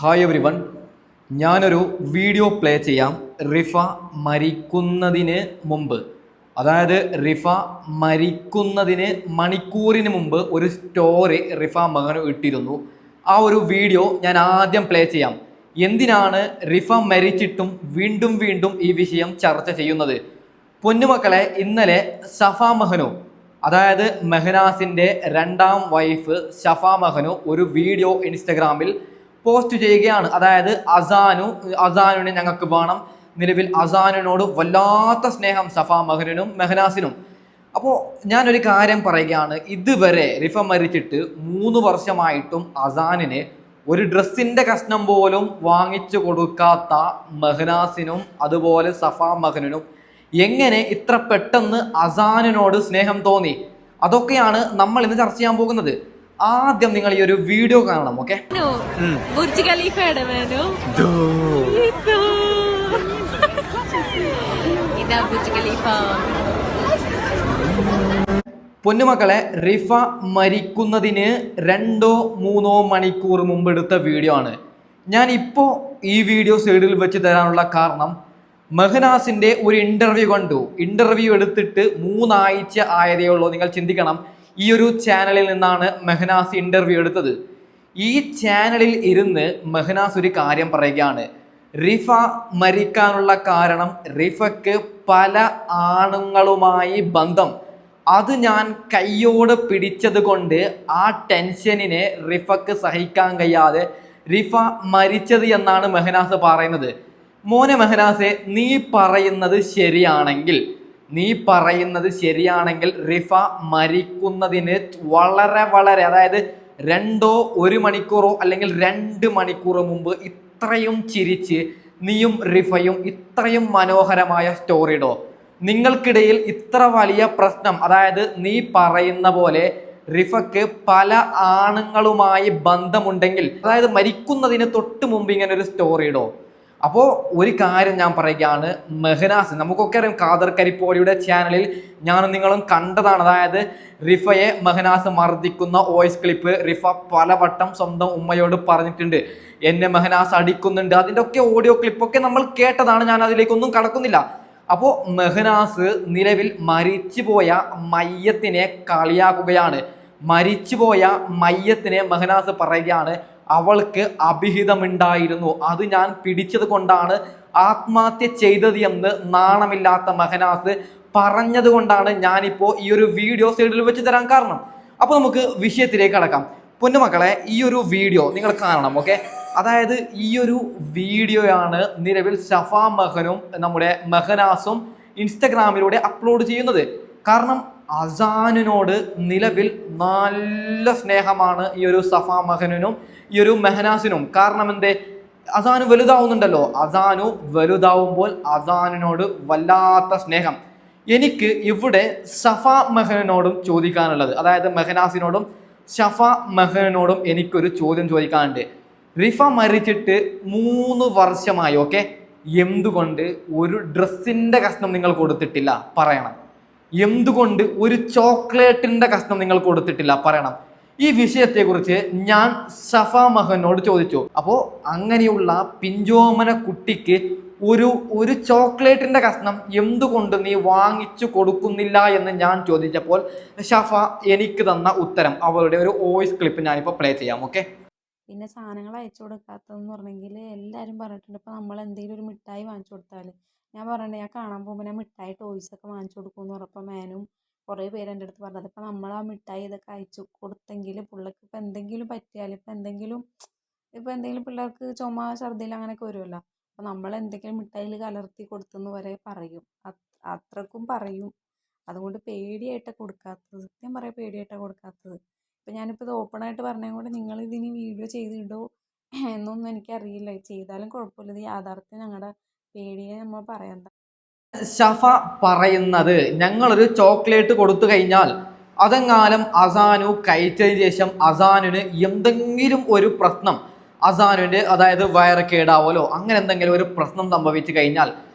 Hi every one, ഞാനൊരു video play ചെയ്യാം. റിഫ മരിക്കുന്നതിന് മുമ്പ്, അതായത് റിഫ മരിക്കുന്നതിന് മണിക്കൂറിന് മുമ്പ് ഒരു സ്റ്റോറി റിഫ മകന് ഇട്ടിരുന്നു. ആ ഒരു വീഡിയോ ഞാൻ ആദ്യം പ്ലേ ചെയ്യാം. എന്തിനാണ് റിഫ മരിച്ചിട്ടും വീണ്ടും വീണ്ടും ഈ വിഷയം ചർച്ച ചെയ്യുന്നത്? പൊന്നുമക്കളെ, ഇന്നലെ സഫ മഹനു, അതായത് മെഹനാസിൻ്റെ രണ്ടാം വൈഫ് സഫ മഹനു ഒരു വീഡിയോ ഇൻസ്റ്റഗ്രാമിൽ പോസ്റ്റ് ചെയ്യുകയാണ്. അതായത് അസാനുവിനെ ഞങ്ങൾക്ക് വേണം. നിലവിൽ അസാനിനോട് വല്ലാത്ത സ്നേഹം സഫ മഹനും മെഹനാസിനും. അപ്പോൾ ഞാനൊരു കാര്യം പറയുകയാണ്, ഇതുവരെ റിഫ മരിച്ചിട്ട് 3 വർഷമായിട്ടും അസാനിന് ഒരു ഡ്രസ്സിൻ്റെ കഷ്ണം പോലും വാങ്ങിച്ചു കൊടുക്കാത്ത മെഹനാസിനും അതുപോലെ സഫ മഹനും എങ്ങനെ ഇത്ര പെട്ടെന്ന് അസാനിനോട് സ്നേഹം തോന്നി? അതൊക്കെയാണ് നമ്മൾ ഇന്ന് ചർച്ച ചെയ്യാൻ പോകുന്നത്. ആദ്യം നിങ്ങൾ ഈ ഒരു വീഡിയോ കാണണം. ഓക്കെ, ബുർജ് ഖലീഫയുടെ ഇതാ ബുർജ് ഖലീഫ. പൊന്നുമക്കളെ, റിഫ മരിക്കുന്നതിന് 2-3 മണിക്കൂർ മുമ്പ് എടുത്ത വീഡിയോ ആണ്. ഞാൻ ഇപ്പോൾ ഈ വീഡിയോ സൈഡിൽ വെച്ച് തരാനുള്ള കാരണം, മെഹനാസിൻ്റെ ഒരു ഇൻ്റർവ്യൂ കണ്ടു. ഇൻ്റർവ്യൂ എടുത്തിട്ട് 3 ആഴ്ച ആയതേ ഉള്ളൂ. നിങ്ങൾ ചിന്തിക്കണം, ഈ ഒരു ചാനലിൽ നിന്നാണ് മെഹനാസ് ഇൻ്റർവ്യൂ എടുത്തത്. ഈ ചാനലിൽ ഇരുന്ന് മെഹനാസ് ഒരു കാര്യം പറയുകയാണ്, റിഫ മരിക്കാനുള്ള കാരണം റിഫയ്ക്ക് പല ആണുങ്ങളുമായി ബന്ധം, അത് ഞാൻ കയ്യോട് പിടിച്ചത് കൊണ്ട് ആ ടെൻഷനിനെ റിഫക്ക് സഹിക്കാൻ കഴിയാതെ റിഫ മരിച്ചത് എന്നാണ് മെഹനാസ് പറയുന്നത്. മോനെ മെഹനാസെ, നീ പറയുന്നത് ശരിയാണെങ്കിൽ റിഫ മരിക്കുന്നതിന് വളരെ അതായത് 1 മണിക്കൂറോ അല്ലെങ്കിൽ 2 മണിക്കൂറോ മുമ്പ് ഇത്രയും ചിരിച്ച് നീയും റിഫയും ഇത്രയും മനോഹരമായ സ്റ്റോറി ഇടോ? നിങ്ങൾക്കിടയിൽ ഇത്ര വലിയ പ്രശ്നം, അതായത് നീ പറയുന്ന പോലെ റിഫക്ക് പല ആണുങ്ങളുമായി ബന്ധമുണ്ടെങ്കിൽ, അതായത് മരിക്കുന്നതിന് തൊട്ട് മുമ്പ് ഇങ്ങനെ ഒരു സ്റ്റോറി ഇടോ? അപ്പോൾ ഒരു കാര്യം ഞാൻ പറയുകയാണ്, മെഹനാസ്, നമുക്കൊക്കെ അറിയാം, ഖാദർ കരിപ്പോളിയുടെ ചാനലിൽ ഞാനും നിങ്ങളും കണ്ടതാണ്. അതായത് റിഫയെ മെഹനാസ് മർദ്ദിക്കുന്ന വോയിസ് ക്ലിപ്പ് റിഫ പലവട്ടം സ്വന്തം ഉമ്മയോട് പറഞ്ഞിട്ടുണ്ട്. എന്നെ മെഹനാസ് അടിക്കുന്നുണ്ട്, അതിൻ്റെ ഒക്കെ ഓഡിയോ ക്ലിപ്പൊക്കെ നമ്മൾ കേട്ടതാണ്. ഞാൻ അതിലേക്കൊന്നും കടക്കുന്നില്ല. അപ്പോൾ മെഹനാസ് നിലവിൽ മരിച്ചുപോയ മയ്യത്തിനെ കളിയാക്കുകയാണ്. മരിച്ചുപോയ മയ്യത്തിനെ മെഹനാസ് പറയുകയാണ്, അവൾക്ക് അഭിഹിതമുണ്ടായിരുന്നു, അത് ഞാൻ പിടിച്ചത് കൊണ്ടാണ് ആത്മഹത്യ ചെയ്തത് എന്ന് നാണമില്ലാത്ത മെഹനാസ് പറഞ്ഞത് കൊണ്ടാണ് ഞാനിപ്പോൾ ഈ ഒരു വീഡിയോ സൈഡിൽ വെച്ച് തരാൻ കാരണം. അപ്പോൾ നമുക്ക് വിഷയത്തിലേക്ക് കടക്കാം. പൊന്നുമക്കളെ, ഈ ഒരു വീഡിയോ നിങ്ങൾ കാണണം. ഓക്കെ, അതായത് ഈ ഒരു വീഡിയോയാണ് നിലവിൽ സഫ മഹനും നമ്മുടെ മെഹനാസും ഇൻസ്റ്റഗ്രാമിലൂടെ അപ്ലോഡ് ചെയ്യുന്നത്. കാരണം അസാനിനോട് നിലവിൽ നല്ല സ്നേഹമാണ് ഈ ഒരു സഫ മഹനും ഈ ഒരു മെഹനാസിനും. കാരണം എന്തേ? അസാനു വലുതാവുന്നുണ്ടല്ലോ. അസാനു വലുതാവുമ്പോൾ അസാനിനോട് വല്ലാത്ത സ്നേഹം. എനിക്ക് ഇവിടെ സഫ മഹനോടും ചോദിക്കാനുള്ളത്, അതായത് മെഹനാസിനോടും സഫ മഹനോടും എനിക്കൊരു ചോദ്യം ചോദിക്കാനുണ്ട്. റിഫ മരിച്ചിട്ട് 3 വർഷമായി. ഓക്കെ, എന്തുകൊണ്ട് ഒരു ഡ്രസ്സിൻ്റെ കഷ്ണം നിങ്ങൾ കൊടുത്തിട്ടില്ല? പറയണം. എന്തുകൊണ്ട് ഒരു ചോക്ലേറ്റിൻ്റെ കഷ്ണം നിങ്ങൾ കൊടുത്തിട്ടില്ല? പറയണം. ഈ വിഷയത്തെക്കുറിച്ച് ഞാൻ സഫ മഹനോട് ചോദിച്ചു. അപ്പോൾ അങ്ങനെയുള്ള പിഞ്ചോമന കുട്ടിക്ക് ഒരു ചോക്ലേറ്റിൻ്റെ കഷ്ണം എന്തുകൊണ്ട് നീ വാങ്ങിച്ചു കൊടുക്കുന്നില്ല എന്ന് ഞാൻ ചോദിച്ചപ്പോൾ ഷഫ എനിക്ക് തന്ന ഉത്തരം, അവളുടെ ഒരു വോയിസ് ക്ലിപ്പ് ഞാനിപ്പോൾ പ്ലേ ചെയ്യാം. ഓക്കെ, പിന്നെ സാധനങ്ങൾ അയച്ചു കൊടുക്കാത്തതെന്ന് പറഞ്ഞെങ്കിൽ എല്ലാവരും പറഞ്ഞിട്ടുണ്ട്. ഇപ്പോൾ നമ്മൾ എന്തെങ്കിലും ഒരു മിഠായി വാങ്ങിച്ചു കൊടുത്താൽ, ഞാൻ പറഞ്ഞിട്ടുണ്ട്, ഞാൻ കാണാൻ പോകുമ്പോൾ ഞാൻ മിഠായി ടോയ്സൊക്കെ വാങ്ങിച്ചു കൊടുക്കുമെന്ന് പറഞ്ഞപ്പോൾ മേനും കുറേ പേര് എൻ്റെ അടുത്ത് പറഞ്ഞത്. ഇപ്പോൾ നമ്മൾ ആ മിഠായി ഇതൊക്കെ അയച്ചു കൊടുത്തെങ്കിൽ പിള്ളേർക്ക് ഇപ്പോൾ എന്തെങ്കിലും പറ്റിയാൽ, ഇപ്പോൾ എന്തെങ്കിലും പിള്ളേർക്ക് ചുമ ഛർദ്ദിൽ അങ്ങനെയൊക്കെ വരുമല്ലോ. അപ്പോൾ നമ്മൾ എന്തെങ്കിലും മിഠായിൽ കലർത്തി കൊടുത്തെന്ന് വരെ പറയും, അത്രക്കും പറയും. അതുകൊണ്ട് പേടിയായിട്ടാണ് കൊടുക്കാത്തത്, സത്യം പറയാം, പേടിയായിട്ടാണ് കൊടുക്കാത്തത്. ഇപ്പം ഞാനിപ്പോൾ ഇത് ഓപ്പണായിട്ട് പറഞ്ഞത് കൊണ്ട് നിങ്ങൾ ഇതിന് വീഡിയോ ചെയ്തിടോ എന്നൊന്നും എനിക്കറിയില്ല. ചെയ്താലും കുഴപ്പമില്ല, ഇത് യാഥാർത്ഥ്യം, ഞങ്ങളുടെ പേടിയെ നമ്മൾ പറയണ്ട. ഷഫ പറയുന്നത്, ഞങ്ങളൊരു ചോക്ലേറ്റ് കൊടുത്തു കഴിഞ്ഞാൽ അതെങ്ങാനും അസാനു കഴിച്ചതിന് ശേഷം അസാനുവിന് എന്തെങ്കിലും ഒരു പ്രശ്നം, അസാനുവിൻ്റെ അതായത് വയറ് കേടാവലോ അങ്ങനെ എന്തെങ്കിലും ഒരു പ്രശ്നം സംഭവിച്ചു കഴിഞ്ഞാൽ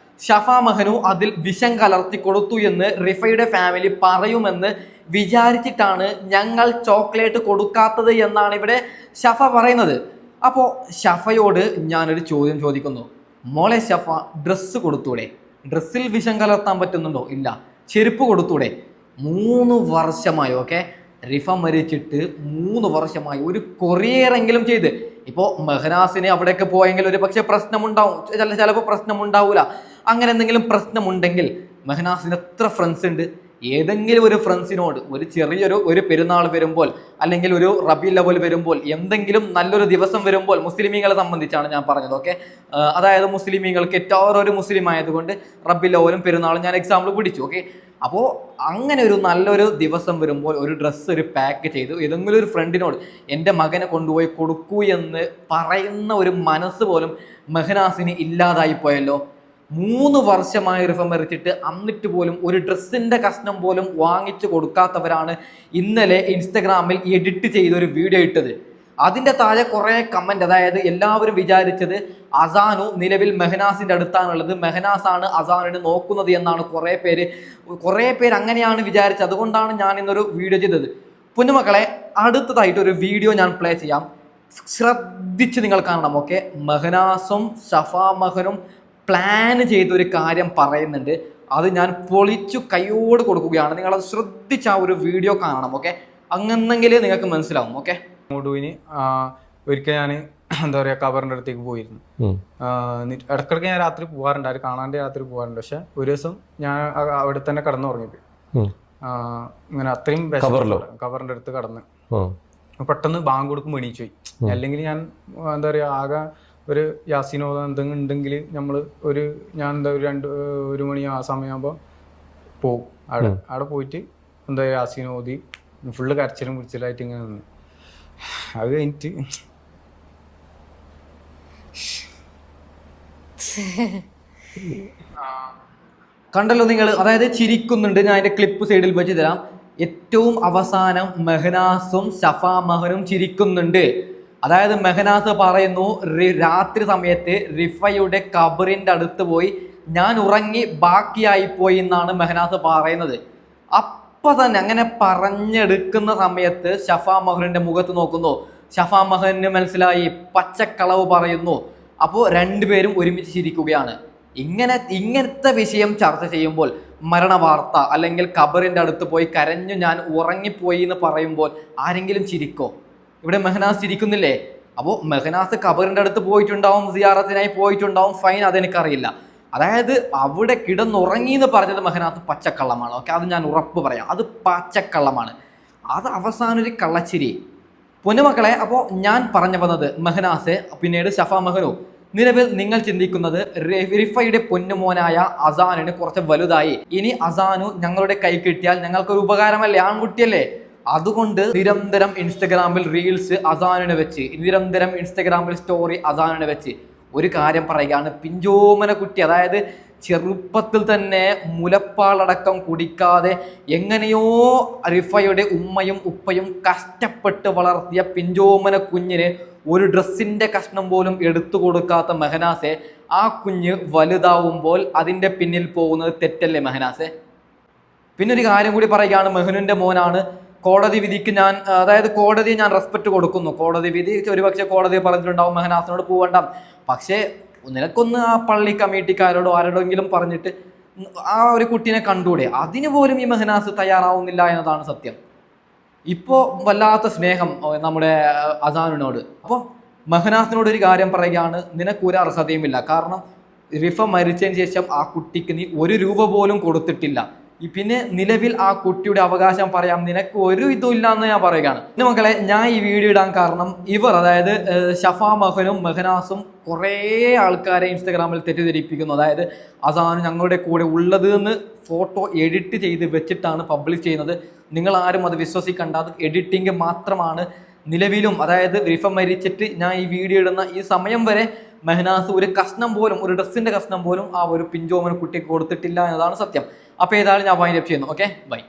ഷഫ മഹനു അതിൽ വിഷം കലർത്തി കൊടുത്തു എന്ന് റിഫയുടെ ഫാമിലി പറയുമെന്ന് വിചാരിച്ചിട്ടാണ് ഞങ്ങൾ ചോക്ലേറ്റ് കൊടുക്കാത്തത് എന്നാണ് ഇവിടെ ഷഫ പറയുന്നത്. അപ്പോൾ ഷഫയോട് ഞാനൊരു ചോദ്യം ചോദിക്കുന്നു. മോളെ ഷഫ, ഡ്രസ്സ് കൊടുത്തൂടെ? ഡ്രസ്സിൽ വിഷം കലർത്താൻ പറ്റുന്നുണ്ടോ? ഇല്ല. ചെരുപ്പ് കൊടുത്തൂടെ? 3 വർഷമായി. ഓക്കെ, റിഫ മരിച്ചിട്ട് 3 വർഷമായി. ഒരു കൊറിയറെങ്കിലും ചെയ്ത്. ഇപ്പോൾ മെഹനാസിന് അവിടെയൊക്കെ പോയെങ്കിൽ ഒരു പക്ഷേ പ്രശ്നമുണ്ടാവും, ചിലപ്പോൾ പ്രശ്നമുണ്ടാവില്ല. അങ്ങനെ എന്തെങ്കിലും പ്രശ്നമുണ്ടെങ്കിൽ മെഹനാസിന് എത്ര ഫ്രണ്ട്സ് ഉണ്ട്? ഏതെങ്കിലും ഒരു ഫ്രണ്ട്സിനോട് ഒരു പെരുന്നാൾ വരുമ്പോൾ അല്ലെങ്കിൽ ഒരു റബീ ലവൽ വരുമ്പോൾ എന്തെങ്കിലും നല്ലൊരു ദിവസം വരുമ്പോൾ, മുസ്ലിമീങ്ങളെ സംബന്ധിച്ചാണ് ഞാൻ പറഞ്ഞത്. ഓക്കെ, അതായത് മുസ്ലിമീങ്ങൾക്ക് ഏറ്റവും ഒരു മുസ്ലിം ആയതുകൊണ്ട് റബീ ലവലും പെരുന്നാളും ഞാൻ എക്സാമ്പിൾ പിടിച്ചു. ഓക്കെ, അപ്പോൾ അങ്ങനെ ഒരു നല്ലൊരു ദിവസം വരുമ്പോൾ ഒരു ഡ്രസ്സ് ഒരു പാക്ക് ചെയ്ത് ഏതെങ്കിലും ഒരു ഫ്രണ്ടിനോട് എൻ്റെ മകനെ കൊണ്ടുപോയി കൊടുക്കൂ എന്ന് പറയുന്ന ഒരു മനസ്സ് പോലും മെഹനാസിന് ഇല്ലാതായി പോയല്ലോ. 3 വർഷമായി റിഫ മരിച്ചിട്ട് എന്നിട്ട് പോലും ഒരു ഡ്രസ്സിൻ്റെ കഷ്ണം പോലും വാങ്ങിച്ചു കൊടുക്കാത്തവരാണ് ഇന്നലെ ഇൻസ്റ്റഗ്രാമിൽ എഡിറ്റ് ചെയ്ത ഒരു വീഡിയോ ഇട്ടത്. അതിൻ്റെ താഴെ കുറേ കമൻറ്റ്, അതായത് എല്ലാവരും വിചാരിച്ചത് അസാനു നിലവിൽ മെഹനാസിൻ്റെ അടുത്താണുള്ളത്, മെഹനാസാണ് അസാനിനെ നോക്കുന്നത് എന്നാണ് കുറേ പേര് അങ്ങനെയാണ് വിചാരിച്ചത്. അതുകൊണ്ടാണ് ഞാൻ ഇന്നൊരു വീഡിയോ ചെയ്തത്. പൊന്നുമക്കളെ, അടുത്തതായിട്ട് ഒരു വീഡിയോ ഞാൻ പ്ലേ ചെയ്യാം, ശ്രദ്ധിച്ച് നിങ്ങൾ കാണണം. ഓക്കെ, മെഹനാസും ഷഫാ മഹനും പ്ലാൻ ചെയ്തൊരു കാര്യം പറയുന്നുണ്ട്. അത് ഞാൻ പൊളിച്ചു കൈയോട് കൊടുക്കുകയാണ്. നിങ്ങളത് ശ്രദ്ധിച്ച് ആ ഒരു വീഡിയോ കാണണം. ഓക്കെ, അങ്ങനെങ്കിൽ നിങ്ങൾക്ക് മനസ്സിലാവും. ഓക്കെ, മൂടുവിന് ഒരിക്കൽ ഞാൻ എന്താ പറയുക കബറിൻ്റെ അടുത്തേക്ക് പോയിരുന്നു. ഇടയ്ക്കിടയ്ക്ക് ഞാൻ രാത്രി പോകാറുണ്ട്, അത് കാണാണ്ട് രാത്രി പോകാറുണ്ട്. പക്ഷെ ഒരു ദിവസം ഞാൻ അവിടെ തന്നെ കടന്നുറങ്ങിപ്പോയി. ഇങ്ങനെ അത്രയും കബറിൻ്റെ അടുത്ത് കടന്ന് പെട്ടെന്ന് ബാങ്ക് കൊടുക്കുമ്പോൾ എണീച്ചു പോയി. അല്ലെങ്കിൽ ഞാൻ എന്താ പറയുക ആകെ ഒരു യാസീനോ എന്തെങ്കിലും ഉണ്ടെങ്കിൽ ഞാൻ എന്താ ഒരു മണി ആ സമയമാകുമ്പോൾ പോവും. അവിടെ പോയിട്ട് എന്താ യാസീനോ ഓതി ഫുള്ള് കരച്ചിലും പിടിച്ചിലായിട്ട് ഇങ്ങനെ നിന്ന്. അത് കഴിഞ്ഞിട്ട് കണ്ടല്ലോ നിങ്ങൾ, അതായത് ചിരിക്കുന്നുണ്ട്. ഞാൻ അതിൻ്റെ ക്ലിപ്പ് സൈഡിൽ വെച്ച് തരാം. ഏറ്റവും അവസാനം മെഹനാസും ഷഫാ മഹനും ചിരിക്കുന്നുണ്ട്. അതായത് മെഹനാസ് പറയുന്നു, രാത്രി സമയത്ത് റിഫയുടെ ഖബറിൻ്റെ അടുത്ത് പോയി ഞാൻ ഉറങ്ങി ബാക്കിയായിപ്പോയി എന്നാണ് മെഹനാസ് പറയുന്നത്. അപ്പം തന്നെ അങ്ങനെ പറഞ്ഞെടുക്കുന്ന സമയത്ത് ഷഫാ മഹറിൻ്റെ മുഖത്ത് നോക്കുന്നു. ഷഫാ മഹന് മനസ്സിലായി, പച്ചക്കളവ് പറയുന്നു. അപ്പോൾ രണ്ടുപേരും ഒരുമിച്ച് ചിരിക്കുകയാണ്. ഇങ്ങനത്തെ വിഷയം ചർച്ച ചെയ്യുമ്പോൾ, മരണവാർത്ത അല്ലെങ്കിൽ ഖബറിൻ്റെ അടുത്ത് പോയി കരഞ്ഞു ഞാൻ ഉറങ്ങിപ്പോയി എന്ന് പറയുമ്പോൾ ആരെങ്കിലും ചിരിക്കോ? ഇവിടെ മെഹനാസ് ചിരിക്കുന്നില്ലേ? അപ്പോൾ മെഹനാസ് ഖബറിൻ്റെ അടുത്ത് പോയിട്ടുണ്ടാവും, സിയാറത്തിനായി പോയിട്ടുണ്ടാവും, ഫൈൻ, അതെനിക്കറിയില്ല. അതായത് അവിടെ കിടന്നുറങ്ങി എന്ന് പറഞ്ഞത് മെഹനാസ് പച്ചക്കള്ളമാണ്. ഓക്കെ, അത് ഞാൻ ഉറപ്പ് പറയാം, അത് പച്ചക്കള്ളമാണ്. അത് അവസാനം ഒരു കള്ളച്ചിരി. പൊന്നുമക്കളെ, അപ്പോൾ ഞാൻ പറഞ്ഞു വന്നത് മെഹനാസ് പിന്നീട് ഷഫാ മഹനു. നിലവിൽ നിങ്ങൾ ചിന്തിക്കുന്നത് റിഫയുടെ പൊന്നുമോനായ അസാനിന് കുറച്ച് വലുതായി, ഇനി അസാനു ഞങ്ങളുടെ കൈ കിട്ടിയാൽ ഞങ്ങൾക്കൊരു ഉപകാരമല്ലേ, ആൺകുട്ടിയല്ലേ. അതുകൊണ്ട് നിരന്തരം ഇൻസ്റ്റഗ്രാമിൽ റീൽസ് അസാനിനെ വെച്ച്, നിരന്തരം ഇൻസ്റ്റഗ്രാമിൽ സ്റ്റോറി അസാനിനെ വെച്ച് ഒരു കാര്യം പറയുകയാണ്. പിഞ്ചോമന കുട്ടി, അതായത് ചെറുപ്പത്തിൽ തന്നെ മുലപ്പാലടക്കം കുടിക്കാതെ എങ്ങനെയോ റിഫയുടെ ഉമ്മയും ഉപ്പയും കഷ്ടപ്പെട്ട് വളർത്തിയ പിഞ്ചോമന കുഞ്ഞിന് ഒരു ഡ്രസ്സിൻ്റെ കഷ്ണം പോലും എടുത്തു കൊടുക്കാത്ത മെഹനാസെ, ആ കുഞ്ഞ് വലുതാവുമ്പോൾ അതിൻ്റെ പിന്നിൽ പോകുന്നത് തെറ്റല്ലേ മെഹനാസെ? പിന്നെ ഒരു കാര്യം കൂടി പറയുകയാണ്, മെഹനുൻ്റെ മോനാണ്. കോടതി വിധിക്ക് കോടതിയെ ഞാൻ റെസ്പെക്ട് കൊടുക്കുന്നു. കോടതി വിധി ഒരുപക്ഷെ കോടതി പറഞ്ഞിട്ടുണ്ടാവും മെഹനാസിനോട് പോകണ്ട. പക്ഷേ നിനക്കൊന്ന് ആ പള്ളി കമ്മിറ്റിക്കാരോടോ ആരോടെങ്കിലും പറഞ്ഞിട്ട് ആ ഒരു കുട്ടീനെ കണ്ടൂടെ? അതിന് പോലും ഈ മെഹനാസ് തയ്യാറാവുന്നില്ല എന്നതാണ് സത്യം. ഇപ്പോൾ വല്ലാത്ത സ്നേഹം നമ്മുടെ അസാനിനോട്. അപ്പോൾ മെഹനാസിനോട് ഒരു കാര്യം പറയുകയാണ്, നിനക്കൊരു അർഹതയുമില്ല. കാരണം റിഫ മരിച്ചതിന് ശേഷം ആ കുട്ടിക്ക് നീ 1 രൂപ പോലും കൊടുത്തിട്ടില്ല. പിന്നെ നിലവിൽ ആ കുട്ടിയുടെ അവകാശം പറയാം, നിനക്ക് ഒരു ഇതും ഇല്ല എന്ന് ഞാൻ പറയുകയാണ്. പിന്നെ മക്കളെ, ഞാൻ ഈ വീഡിയോ ഇടാൻ കാരണം അതായത് ഷഫാ മഹനും മെഹനാസും കുറേ ആൾക്കാരെ ഇൻസ്റ്റഗ്രാമിൽ തെറ്റിദ്ധരിപ്പിക്കുന്നു. അതായത് അസാനു ഞങ്ങളുടെ കൂടെ ഉള്ളത് എന്ന് ഫോട്ടോ എഡിറ്റ് ചെയ്ത് വെച്ചിട്ടാണ് പബ്ലിഷ് ചെയ്യുന്നത്. നിങ്ങൾ ആരും അത് വിശ്വസിക്കേണ്ട, അത് എഡിറ്റിംഗ് മാത്രമാണ്. നിലവിലും അതായത് റിഫ മരിച്ചിട്ട് ഞാൻ ഈ വീഡിയോ ഇടുന്ന ഈ സമയം വരെ മെഹനാസ് ഒരു കഷ്ണം പോലും, ഒരു ഡ്രസ്സിൻ്റെ കഷ്ണം പോലും ആ ഒരു പിഞ്ചോമന കുട്ടിക്ക് കൊടുത്തിട്ടില്ല എന്നതാണ് സത്യം. അപ്പോൾ ഏതായാലും ഞാൻ വൈൻഡ് അപ്പ് ചെയ്യുന്നു. Okay, by.